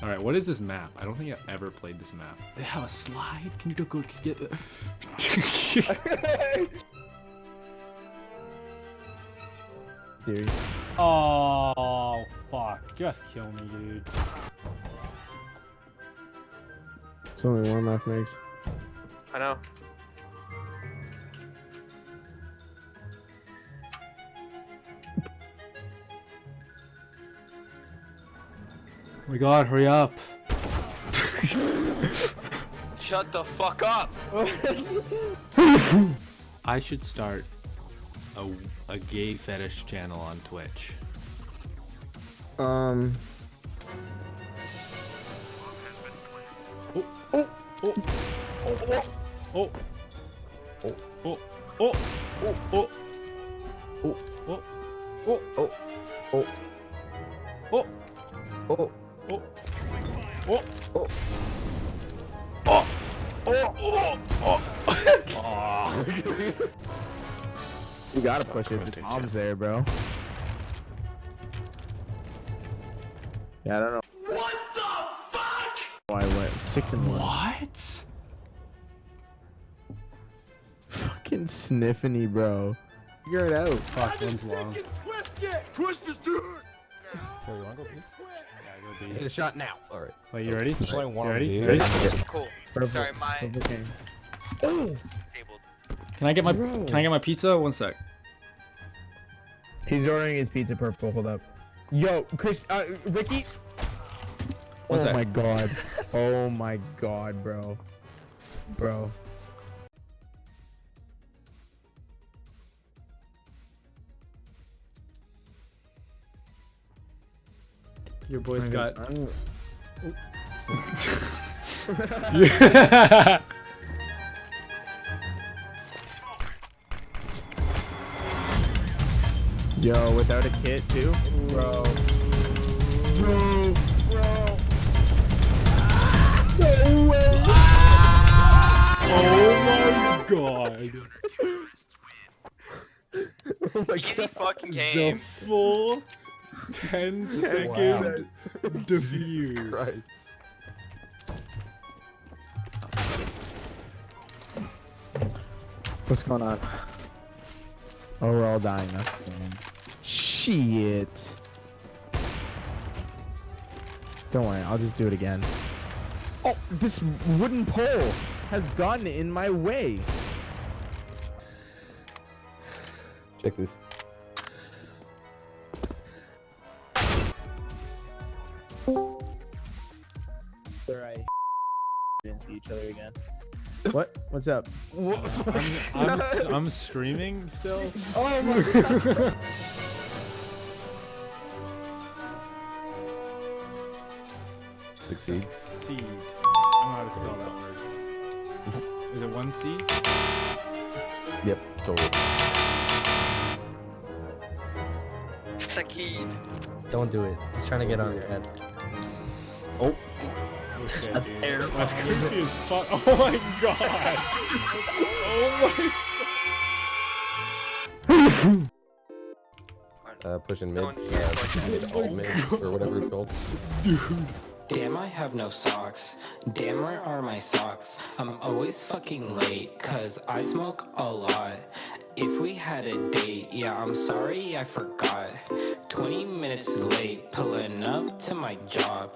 All right, what is this map? I don't think I've ever played this map. They have a slide. Can you go get the? Theory. Oh fuck! Just kill me, dude. It's only one left, Migs. I know. Oh my god, hurry up. Shut the fuck up! I should start a gay fetish channel on Twitch. Oh. Oh, oh, oh, oh, oh, oh, oh, oh, oh, oh, Oh. Oh. oh, Oh. oh, oh, Oh. oh, oh, oh, oh. You gotta push it. The bomb's there, bro. Yeah, I don't know. What the fuck? Why I went 6 and 1. What? Fucking sniffany, bro. Figure it out. Fuck, one's long. Twist this dude! So you wanna go, please? Hit a shot now. All right. Wait, you ready? There's only one You on ready? B. Ready? Cool. Purple. Sorry, my Purple game. disabled. Can I get my Bro. Can I get my pizza? One sec. He's ordering his pizza purple. Hold up. Yo, Chris, Ricky. One Oh sec. my god. Oh my god, bro. Bro. Your boy's got. I'm- Yeah. Yo, without a kit too? Bro. Bro. Bro. No way. Oh my god. Oh my Easy god. fucking The game. full 10-second Jesus defuse. Christ. What's going on? Oh, we're all dying. That's fine. Shit. Don't worry, I'll just do it again. Oh, this wooden pole has gotten in my way. Check this. Alright. Didn't see each other again. What? What's up? I'm streaming still. Oh my god. Succeed. Seed. I don't know how to spell that word. Is it one C? Yep, totally. Sakid. Don't do it. He's trying to get on your head. Oh shit, That's dude. terrifying. That's creepy as fuck. Oh my god. Pushing No mid. one's here. Mid, alt mid, or whatever it's called. Damn, I have no socks. Damn, where are my socks? I'm always fucking late, cause I smoke a lot. If we had a date, yeah, I'm sorry, I forgot. 20 minutes late, pulling up to my job.